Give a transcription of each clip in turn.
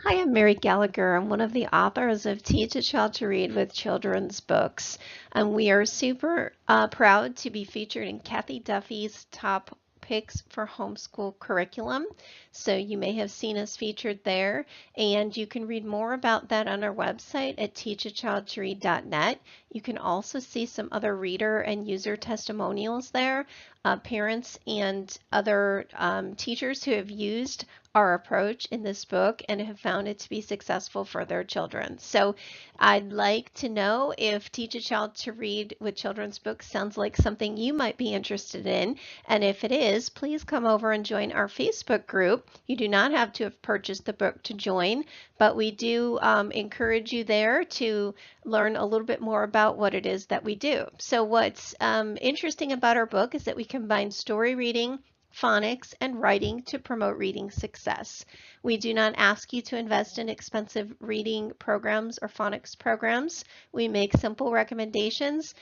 Hi, I'm Mary Gallagher. I'm one of the authors of Teach a Child to Read with children's books. And we are super proud to be featured in Kathy Duffy's top picks for homeschool curriculum. So you may have seen us featured there. And you can read more about that on our website at teachachildtoread.net. You can also see some other reader and user testimonials there, parents and other teachers who have used our approach in this book and have found it to be successful for their children. So I'd like to know if Teach a Child to Read with children's books sounds like something you might be interested in. And if it is, please come over and join our Facebook group. You do not have to have purchased the book to join, but we do encourage you there to learn a little bit more about what it is that we do. So what's interesting about our book is that we combine story reading, phonics, and writing to promote reading success. We do not ask you to invest in expensive reading programs or phonics programs. We make simple recommendations.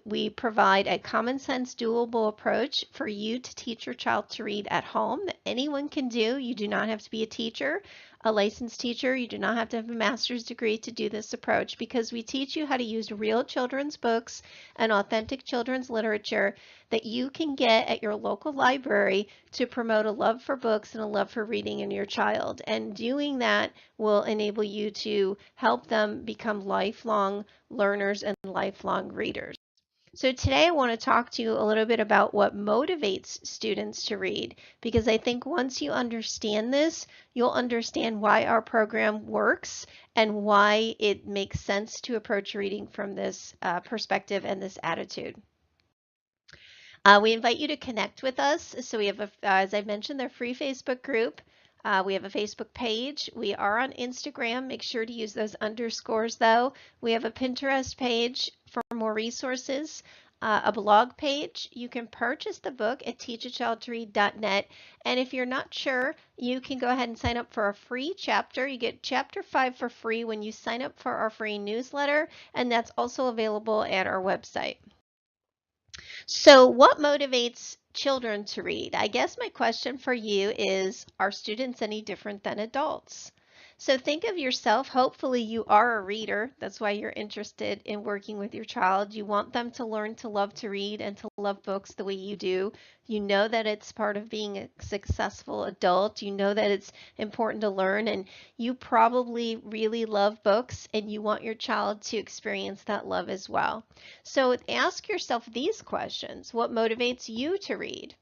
We provide a common sense, doable approach for you to teach your child to read at home that anyone can do. You do not have to be a teacher, a licensed teacher. You do not have to have a master's degree to do this approach because we teach you how to use real children's books and authentic children's literature that you can get at your local library to promote a love for books and a love for reading in your child. And doing that will enable you to help them become lifelong learners and lifelong readers. So today I want to talk to you a little bit about what motivates students to read, because I think once you understand this, you'll understand why our program works and why it makes sense to approach reading from this perspective and this attitude. We invite you to connect with us. So we have, as I mentioned, their free Facebook group. We have a Facebook page. We are on Instagram. Make sure to use those underscores though. We have a Pinterest page for more resources, a blog page. You can purchase the book at teachachildtoread.net. And if you're not sure, you can go ahead and sign up for a free chapter. You get chapter 5 for free when you sign up for our free newsletter, and that's also available at our website. So, what motivates children to read? I guess my question for you is, are students any different than adults? So think of yourself, hopefully you are a reader. That's why you're interested in working with your child. You want them to learn to love to read and to love books the way you do. You know that it's part of being a successful adult. You know that it's important to learn, and you probably really love books and you want your child to experience that love as well. So ask yourself these questions. What motivates you to read?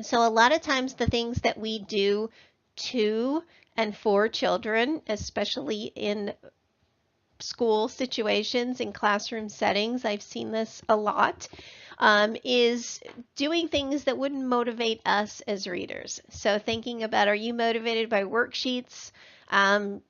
So a lot of times the things that we do to and for children, especially in school situations, in classroom settings, I've seen this a lot, is doing things that wouldn't motivate us as readers. So thinking about, are you motivated by worksheets?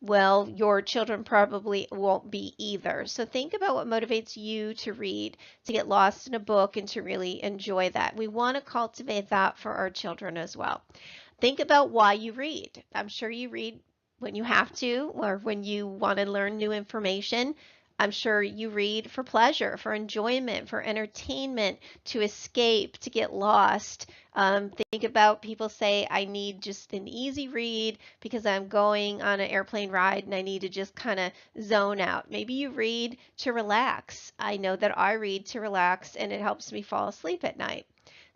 Well, your children probably won't be either. So think about what motivates you to read, to get lost in a book, and to really enjoy that. We want to cultivate that for our children as well. Think about why you read. I'm sure you read when you have to or when you want to learn new information. I'm sure you read for pleasure, for enjoyment, for entertainment, to escape, to get lost. Think about people say, I need just an easy read because I'm going on an airplane ride and I need to just kind of zone out. Maybe you read to relax. I know that I read to relax and it helps me fall asleep at night.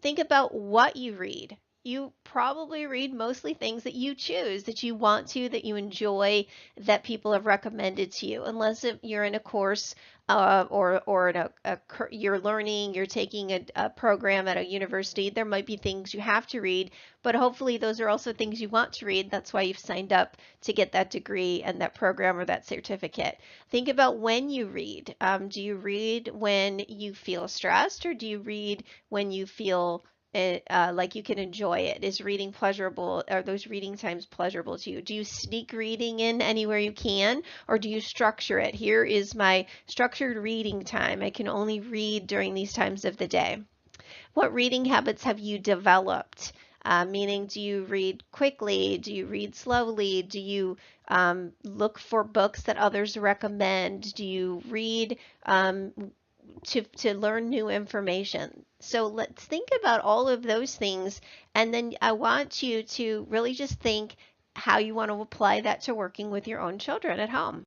Think about what you read. You probably read mostly things that you choose, that you want to, that you enjoy, that people have recommended to you. Unless you're in a course or in you're learning, you're taking a program at a university, there might be things you have to read, but hopefully those are also things you want to read. That's why you've signed up to get that degree and that program or that certificate. Think about when you read. Do you read when you feel stressed, or do you read when you feel like you can enjoy it? Is reading pleasurable? Are those reading times pleasurable to you? Do you sneak reading in anywhere you can, or do you structure it? Here is my structured reading time. I can only read during these times of the day. What reading habits have you developed? Meaning, do you read quickly? Do you read slowly? Do you look for books that others recommend? Do you read to learn new information? So let's think about all of those things, and then I want you to really just think how you want to apply that to working with your own children at home.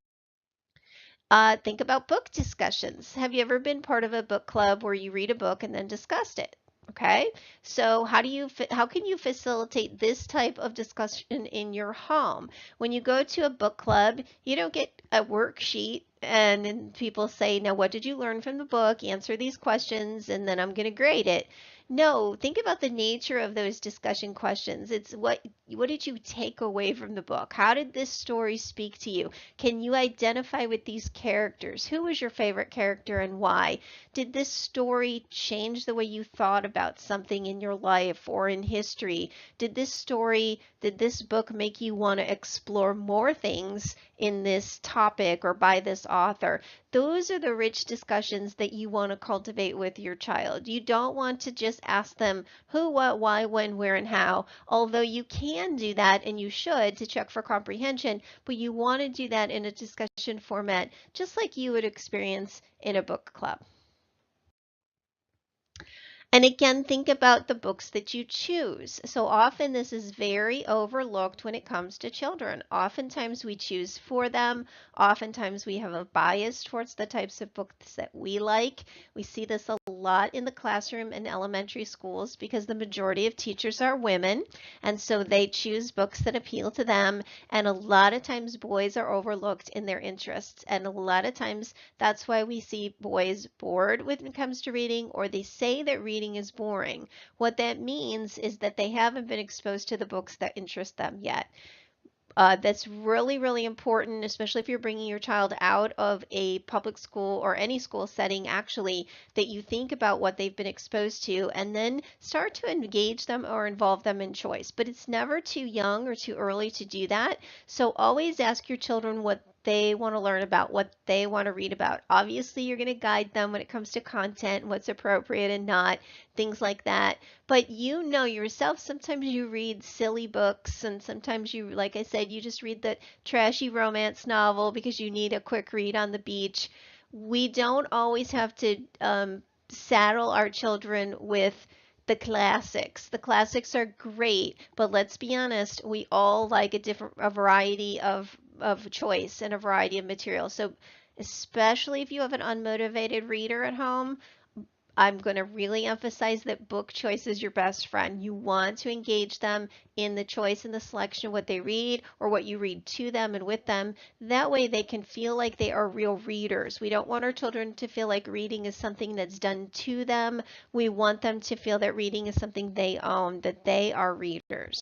Think about book discussions. Have you ever been part of a book club where you read a book and then discussed it? Okay, so how can you facilitate this type of discussion in your home? When you go to a book club, you don't get a worksheet and then people say, now what did you learn from the book? Answer these questions and then I'm going to grade it. No, think about the nature of those discussion questions. It's what did you take away from the book? How did this story speak to you? Can you identify with these characters? Who was your favorite character and why? Did this story change the way you thought about something in your life or in history? Did this book make you want to explore more things in this topic or by this author? Those are the rich discussions that you want to cultivate with your child. You don't want to just ask them who, what, why, when, where, and how, although you can do that and you should to check for comprehension, but you want to do that in a discussion format, just like you would experience in a book club. And again, think about the books that you choose. So often this is very overlooked when it comes to children. Oftentimes we choose for them. Oftentimes we have a bias towards the types of books that we like. We see this a lot in the classroom in elementary schools because the majority of teachers are women, and so they choose books that appeal to them. And a lot of times boys are overlooked in their interests. And a lot of times that's why we see boys bored when it comes to reading, or they say that reading is boring. What that means is that they haven't been exposed to the books that interest them yet. That's really, really important, especially if you're bringing your child out of a public school or any school setting, actually, that you think about what they've been exposed to and then start to engage them or involve them in choice. But it's never too young or too early to do that. So always ask your children what they want to learn about, what they want to read about. Obviously, you're going to guide them when it comes to content, what's appropriate and not, things like that. But you know yourself, sometimes you read silly books and sometimes you, like I said, you just read the trashy romance novel because you need a quick read on the beach. We don't always have to saddle our children with the classics. The classics are great, but let's be honest, we all like a variety of choice and a variety of material. So especially if you have an unmotivated reader at home, I'm going to really emphasize that book choice is your best friend. You want to engage them in the choice and the selection of what they read or what you read to them and with them. That way they can feel like they are real readers. We don't want our children to feel like reading is something that's done to them. We want them to feel that reading is something they own, that they are readers.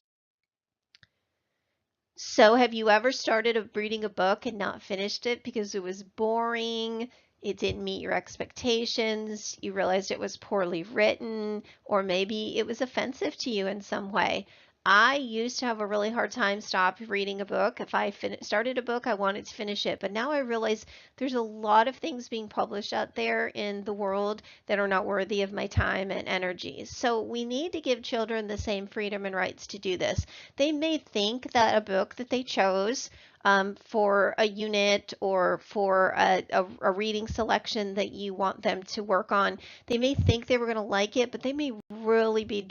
So, have you ever started reading a book and not finished it because it was boring, it didn't meet your expectations, you realized it was poorly written, or maybe it was offensive to you in some way? I used to have a really hard time stop reading a book. If I started a book, I wanted to finish it. But now I realize there's a lot of things being published out there in the world that are not worthy of my time and energy. So we need to give children the same freedom and rights to do this. They may think that a book that they chose for a unit or for a reading selection that you want them to work on, they may think they were going to like it, but they may really be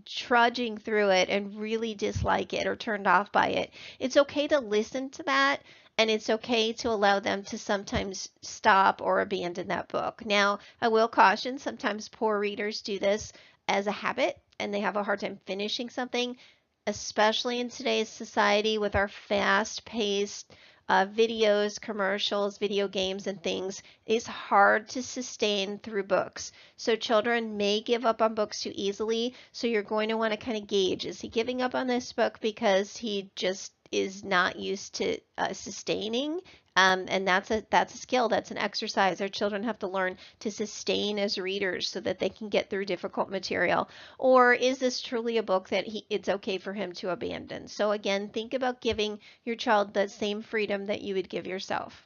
trudging through it and really dislike it or turned off by it. It's okay to listen to that. And it's okay to allow them to sometimes stop or abandon that book. Now, I will caution, sometimes poor readers do this as a habit and they have a hard time finishing something, especially in today's society with our fast-paced videos, commercials, video games, and things. It's hard to sustain through books. So children may give up on books too easily. So you're going to want to kind of gauge, is he giving up on this book because he just is not used to sustaining? And that's a skill, that's an exercise. Our children have to learn to sustain as readers so that they can get through difficult material. Or is this truly a book that it's okay for him to abandon? So again, think about giving your child the same freedom that you would give yourself.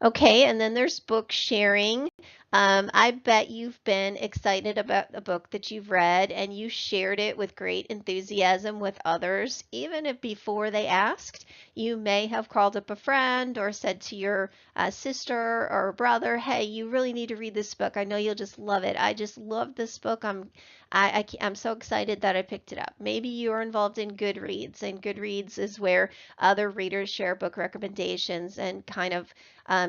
Okay, and then there's book sharing. I bet you've been excited about a book that you've read and you shared it with great enthusiasm with others, even if before they asked. You may have called up a friend or said to your sister or brother, "Hey, you really need to read this book. I know you'll just love it. I just love this book. I'm so excited that I picked it up." Maybe you're involved in Goodreads, and Goodreads is where other readers share book recommendations and kind of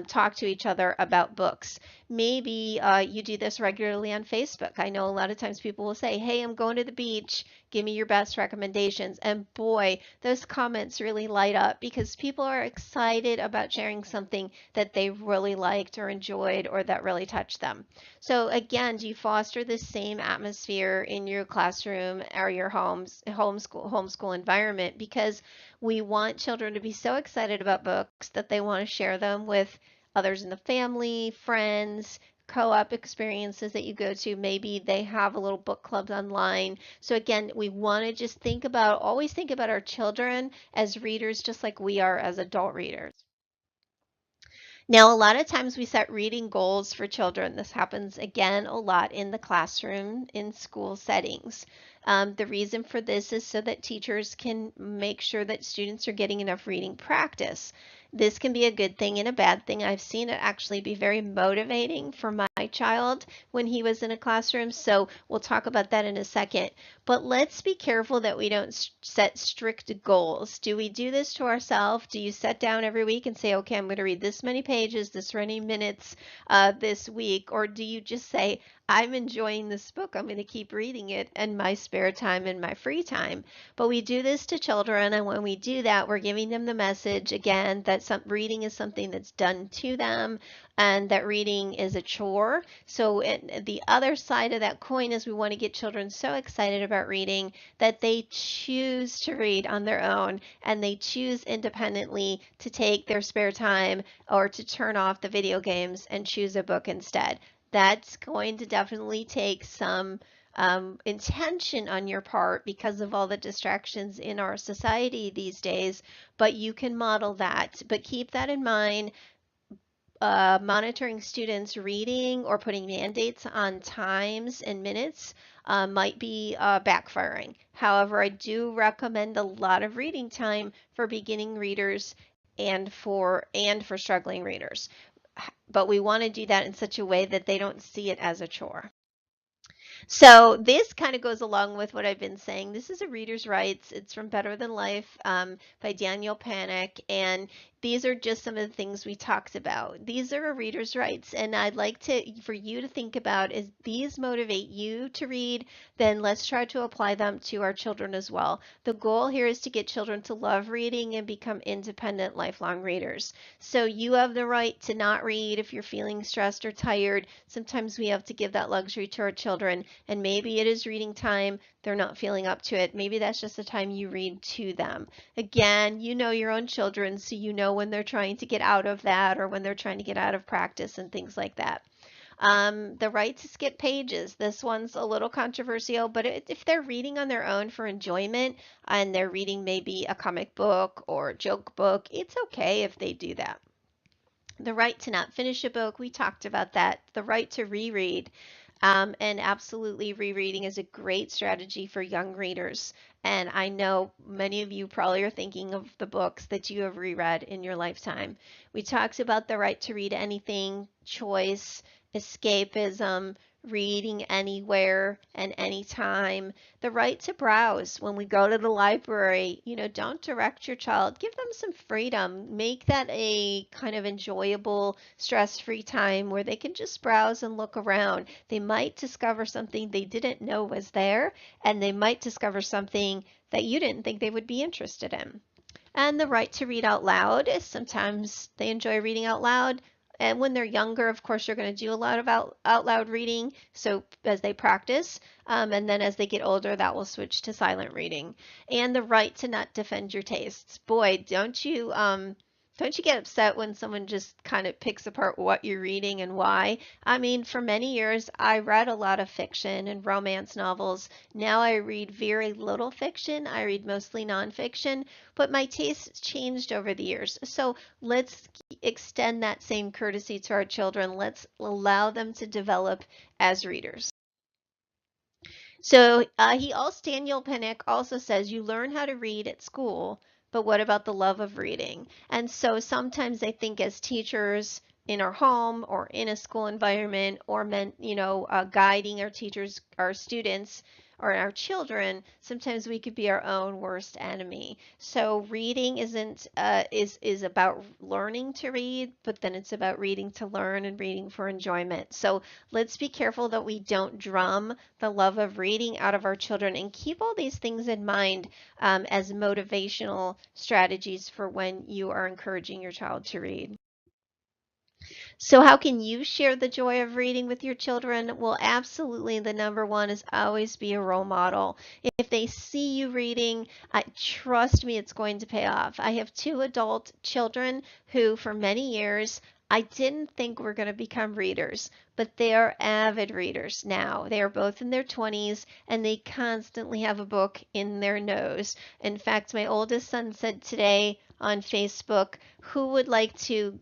talk to each other about books. Maybe you do this regularly on Facebook. I know a lot of times people will say, "Hey, I'm going to the beach. Give me your best recommendations." And boy, those comments really light up because people are excited about sharing something that they really liked or enjoyed or that really touched them. So again, do you foster the same atmosphere in your classroom or your homeschool environment? Because we want children to be so excited about books that they want to share them with others in the family, friends, co-op experiences that you go to. Maybe they have a little book club online. So again, we want to just always think about our children as readers, just like we are as adult readers. Now, a lot of times we set reading goals for children. This happens again a lot in the classroom, in school settings. The reason for this is so that teachers can make sure that students are getting enough reading practice. This can be a good thing and a bad thing. I've seen it actually be very motivating for my child when he was in a classroom, so we'll talk about that in a second. But let's be careful that we don't set strict goals. Do we do this to ourselves? Do you sit down every week and say, "Okay, I'm going to read this many pages, this many minutes this week"? Or do you just say, "I'm enjoying this book. I'm going to keep reading it in my spare time and my free time"? But we do this to children, and when we do that, we're giving them the message again that reading is something that's done to them and that reading is a chore. So the other side of that coin is we want to get children so excited about reading that they choose to read on their own and they choose independently to take their spare time or to turn off the video games and choose a book instead. That's going to definitely take some intention on your part because of all the distractions in our society these days, but you can model that. But keep that in mind. Monitoring students reading or putting mandates on times and minutes might be backfiring. However, I do recommend a lot of reading time for beginning readers and for struggling readers. But we want to do that in such a way that they don't see it as a chore. So this kind of goes along with what I've been saying. This is a reader's rights. It's from Better Than Life by Daniel Panic, and these are just some of the things we talked about. These are a reader's rights, and I'd like for you to think about if these motivate you to read, then let's try to apply them to our children as well. The goal here is to get children to love reading and become independent, lifelong readers. So you have the right to not read if you're feeling stressed or tired. Sometimes we have to give that luxury to our children, and maybe it is reading time. They're not feeling up to it. Maybe that's just the time you read to them. Again, you know your own children, so you know when they're trying to get out of that or when they're trying to get out of practice and things like that. The right to skip pages. This one's a little controversial, but if they're reading on their own for enjoyment and they're reading maybe a comic book or a joke book, it's okay if they do that. The right to not finish a book, we talked about that. The right to reread. And absolutely, rereading is a great strategy for young readers. And I know many of you probably are thinking of the books that you have reread in your lifetime. We talked about the right to read anything, choice, escapism, reading anywhere and anytime, the right to browse when we go to the library. Don't direct your child. Give them some freedom. Make that a kind of enjoyable, stress-free time where they can just browse and look around. They might discover something they didn't know was there, and they might discover something that you didn't think they would be interested in. And the right to read out loud is sometimes they enjoy reading out loud. And when they're younger, of course, you're going to do a lot of out loud reading. So as they practice, and then as they get older, that will switch to silent reading. And the right to not defend your tastes. Boy, don't you Don't you get upset when someone just kind of picks apart what you're reading and why? I mean, for many years, I read a lot of fiction and romance novels. Now I read very little fiction. I read mostly nonfiction, but my tastes changed over the years. So let's extend that same courtesy to our children. Let's allow them to develop as readers. So Daniel Pinnick also says you learn how to read at school, but what about the love of reading? And so sometimes I think as teachers in our home or in a school environment or guiding our teachers, our students, or our children, sometimes we could be our own worst enemy. So reading isn't is about learning to read, but then it's about reading to learn and reading for enjoyment. So let's be careful that we don't drum the love of reading out of our children and keep all these things in mind as motivational strategies for when you are encouraging your child to read. So how can you share the joy of reading with your children? Well, absolutely. The number one is always be a role model. If they see you reading, trust me, it's going to pay off. I have two adult children who, for many years, I didn't think were going to become readers, but they are avid readers now. They are both in their 20s and they constantly have a book in their nose. In fact, my oldest son said today on Facebook, who would like to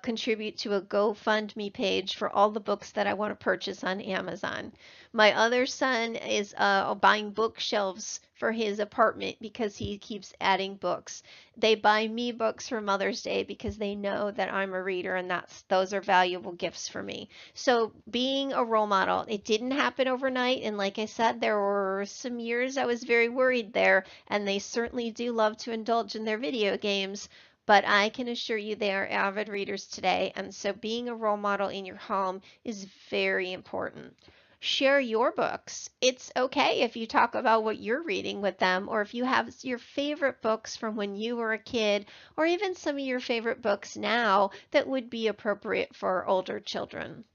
contribute to a GoFundMe page for all the books that I want to purchase on Amazon? My other son is buying bookshelves for his apartment because he keeps adding books. They buy me books for Mother's Day because they know that I'm a reader and those are valuable gifts for me. So being a role model, it didn't happen overnight. And like I said, there were some years I was very worried there, and they certainly do love to indulge in their video games. But I can assure you they are avid readers today. And so being a role model in your home is very important. Share your books. It's okay if you talk about what you're reading with them, or if you have your favorite books from when you were a kid, or even some of your favorite books now that would be appropriate for older children.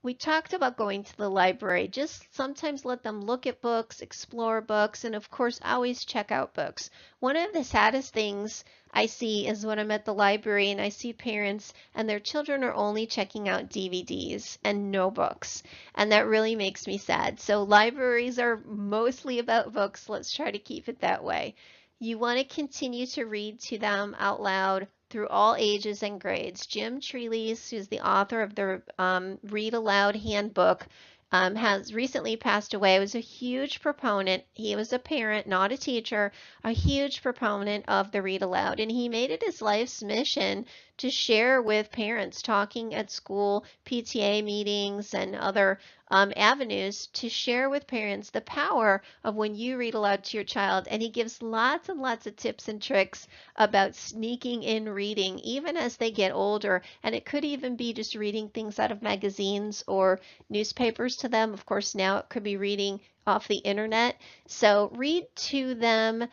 We talked about going to the library. Just sometimes let them look at books, explore books, and of course, always check out books. One of the saddest things I see is when I'm at the library and I see parents and their children are only checking out DVDs and no books. And that really makes me sad. So libraries are mostly about books. Let's try to keep it that way. You want to continue to read to them out loud through all ages and grades. Jim Treeley's, who's the author of the Read Aloud Handbook, has recently passed away. Was a huge proponent. He was a parent, not a teacher, a huge proponent of the Read Aloud. And he made it his life's mission to share with parents talking at school, PTA meetings, and other avenues to share with parents the power of when you read aloud to your child. And he gives lots and lots of tips and tricks about sneaking in reading, even as they get older. And it could even be just reading things out of magazines or newspapers to them. Of course, now it could be reading off the internet. So read to them.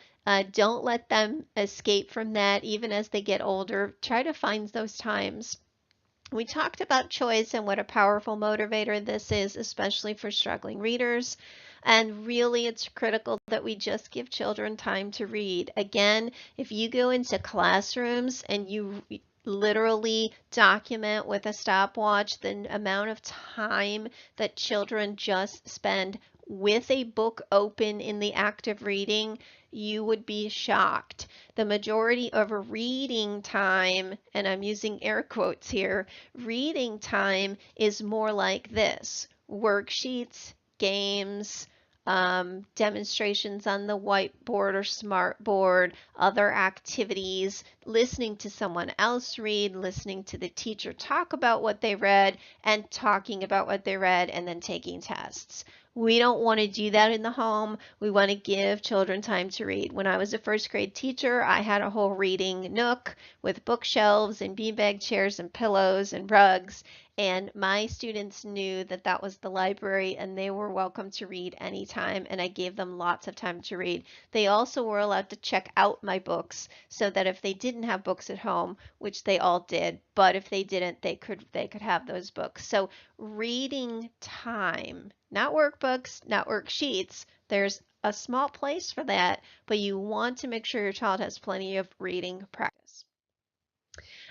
Don't let them escape from that even as they get older. Try to find those times. We talked about choice and what a powerful motivator this is, especially for struggling readers. And really, it's critical that we just give children time to read. Again, if you go into classrooms and you literally document with a stopwatch the amount of time that children just spend with a book open in the act of reading, you would be shocked. The majority of reading time, and I'm using air quotes here, reading time is more like this: worksheets, games, demonstrations on the whiteboard or smartboard, other activities, listening to someone else read, listening to the teacher talk about what they read, and talking about what they read, and then taking tests. We don't want to do that in the home. We want to give children time to read. When I was a first grade teacher, I had a whole reading nook with bookshelves and beanbag chairs and pillows and rugs. And my students knew that that was the library and they were welcome to read anytime. And I gave them lots of time to read. They also were allowed to check out my books so that if they didn't have books at home, which they all did, but if they didn't, they could have those books. So reading time, not workbooks, not worksheets. There's a small place for that, but you want to make sure your child has plenty of reading practice.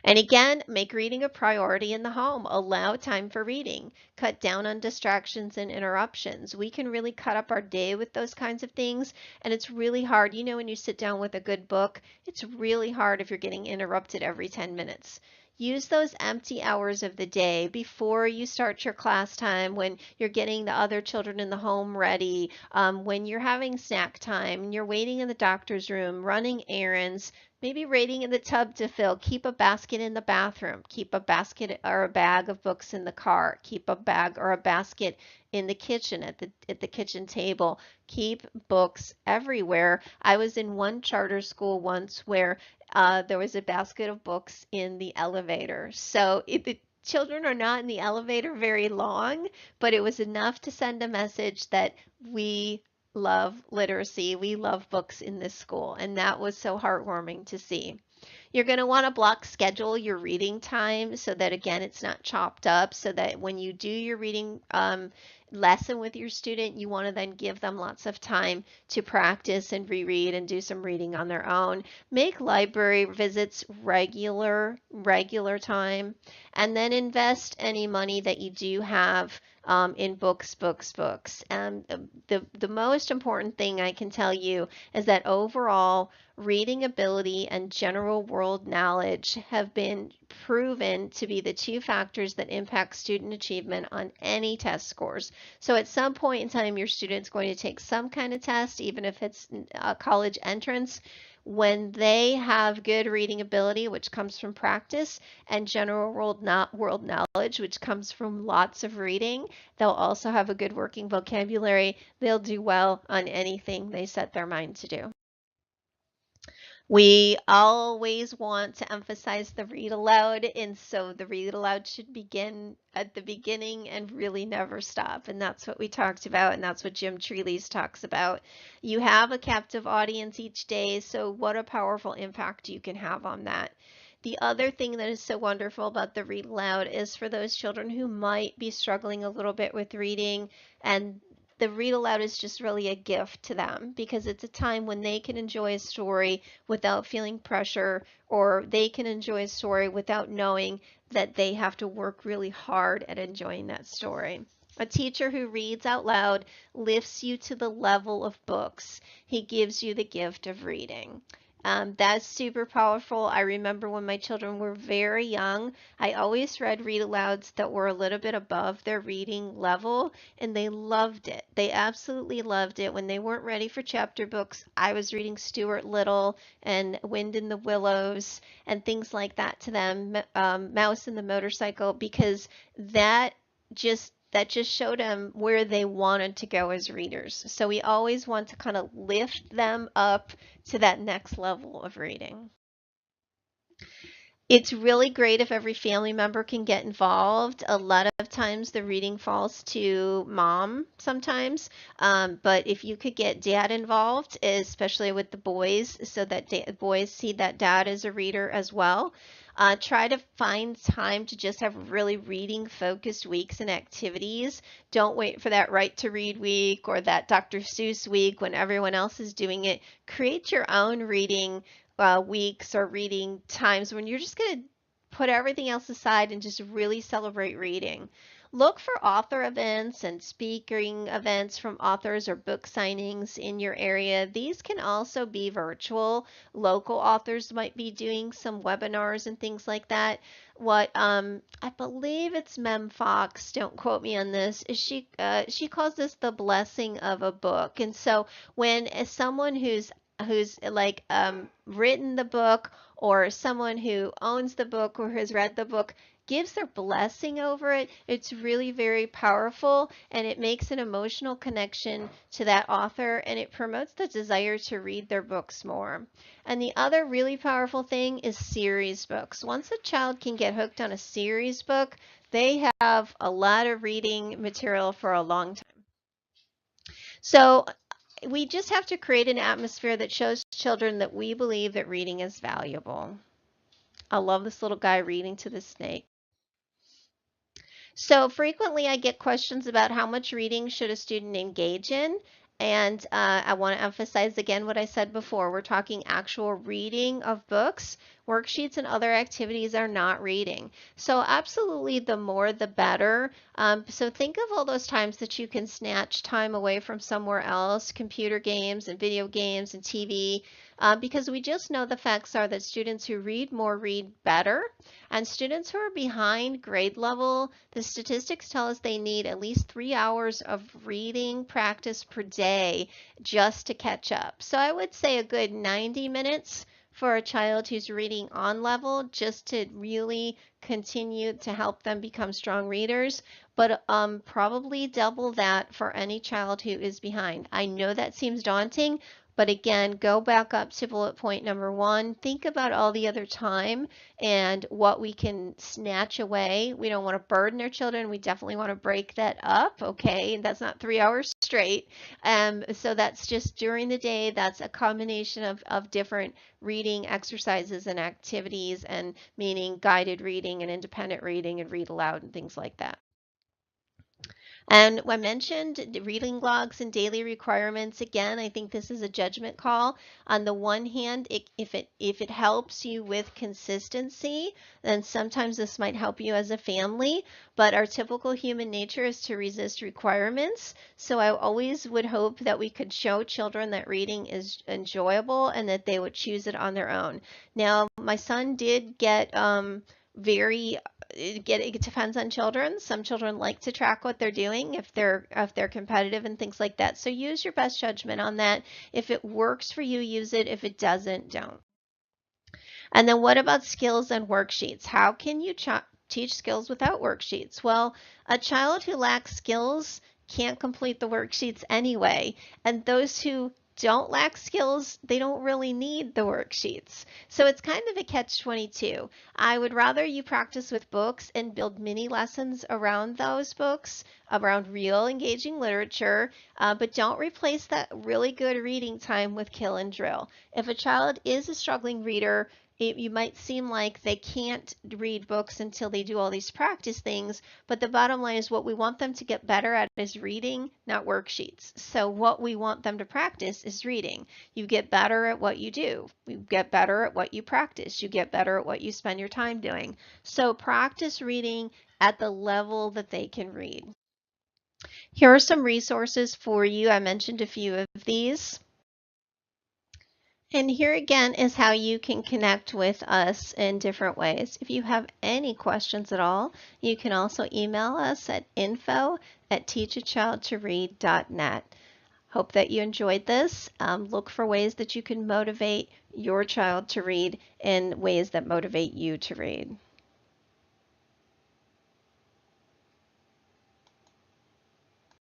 And again, make reading a priority in the home. Allow time for reading. Cut down on distractions and interruptions. We can really cut up our day with those kinds of things. And it's really hard. You know, when you sit down with a good book, it's really hard if you're getting interrupted every 10 minutes. Use those empty hours of the day before you start your class time, when you're getting the other children in the home ready, when you're having snack time, and you're waiting in the doctor's room, running errands, maybe waiting in the tub to fill. Keep a basket in the bathroom. Keep a basket or a bag of books in the car. Keep a bag or a basket in the kitchen at the kitchen table. Keep books everywhere. I was in one charter school once where there was a basket of books in the elevator. So the children are not in the elevator very long, but it was enough to send a message that we love literacy. We love books in this school, and that was so heartwarming to see. You're going to want to block schedule your reading time so that, again, it's not chopped up, so that when you do your reading lesson with your student, you want to then give them lots of time to practice and reread and do some reading on their own. Make library visits regular time, and then invest any money that you do have in books. The most important thing I can tell you is that overall reading ability and general world knowledge have been proven to be the two factors that impact student achievement on any test scores. So at some point in time, your student's going to take some kind of test, even if it's a college entrance. When they have good reading ability, which comes from practice, and general world knowledge, which comes from lots of reading, they'll also have a good working vocabulary. They'll do well on anything they set their mind to do. We always want to emphasize the read aloud, and so the read aloud should begin at the beginning and really never stop. And that's what we talked about, and that's what Jim Treeley's talks about. You have a captive audience each day, so what a powerful impact you can have on that. The other thing that is so wonderful about the read aloud is for those children who might be struggling a little bit with reading, and the read aloud is just really a gift to them, because it's a time when they can enjoy a story without feeling pressure, or they can enjoy a story without knowing that they have to work really hard at enjoying that story. A teacher who reads out loud lifts you to the level of books. He gives you the gift of reading. That's super powerful. I remember when my children were very young, I always read read alouds that were a little bit above their reading level, and they loved it. They absolutely loved it. When they weren't ready for chapter books, I was reading Stuart Little and Wind in the Willows and things like that to them, Mouse and the Motorcycle, because that just showed them where they wanted to go as readers. So we always want to kind of lift them up to that next level of reading. It's really great if every family member can get involved. A lot of times the reading falls to mom sometimes, but if you could get dad involved, especially with the boys, so that boys see that dad is a reader as well. Try to find time to just have really reading focused weeks and activities. Don't wait for that Right to Read week or that Dr. Seuss week when everyone else is doing it. Create your own reading weeks or reading times when you're just going to put everything else aside and just really celebrate reading. Look for author events and speaking events from authors or book signings in your area. These can also be virtual. Local authors might be doing some webinars and things like that. What I believe it's Mem Fox, don't quote me on this, is she calls this the blessing of a book. And so when someone who's like written the book, or someone who owns the book or has read the book gives their blessing over it, it's really very powerful, and it makes an emotional connection to that author, and it promotes the desire to read their books more. And the other really powerful thing is series books. Once a child can get hooked on a series book, they have a lot of reading material for a long time. So we just have to create an atmosphere that shows children that we believe that reading is valuable. I love this little guy reading to the snake. So frequently I get questions about how much reading should a student engage in. And I want to emphasize again what I said before. We're talking actual reading of books. Worksheets and other activities are not reading. So absolutely the more the better. So think of all those times that you can snatch time away from somewhere else, computer games and video games and TV, because we just know the facts are that students who read more read better. And students who are behind grade level, the statistics tell us they need at least 3 hours of reading practice per day just to catch up. So I would say a good 90 minutes for a child who's reading on level just to really continue to help them become strong readers, but probably double that for any child who is behind. I know that seems daunting, but again, go back up to bullet point number 1. Think about all the other time and what we can snatch away. We don't want to burden our children. We definitely want to break that up. Okay, that's not 3 hours straight. So that's just during the day. That's a combination of different reading exercises and activities, and meaning guided reading and independent reading and read aloud and things like that. And I mentioned the reading logs and daily requirements. Again, I think this is a judgment call. On the one hand, if it helps you with consistency, then sometimes this might help you as a family. But our typical human nature is to resist requirements. So I always would hope that we could show children that reading is enjoyable and that they would choose it on their own. Now, my son did get very it depends on children. Some children like to track what they're doing if they're competitive and things like that. So use your best judgment on that. If it works for you, use it. If it doesn't, don't. And then what about skills and worksheets? How can you teach skills without worksheets? Well, a child who lacks skills can't complete the worksheets anyway. And those who don't lack skills, they don't really need the worksheets. So it's kind of a catch-22. I would rather you practice with books and build mini lessons around those books, around real engaging literature, but don't replace that really good reading time with kill and drill. If a child is a struggling reader, you might seem like they can't read books until they do all these practice things, but the bottom line is what we want them to get better at is reading, not worksheets. So what we want them to practice is reading. You get better at what you do. You get better at what you practice. You get better at what you spend your time doing. So practice reading at the level that they can read. Here are some resources for you. I mentioned a few of these. And here again is how you can connect with us in different ways. If you have any questions at all, you can also email us at info@teachachildtoread.net. Hope that you enjoyed this. Look for ways that you can motivate your child to read in ways that motivate you to read.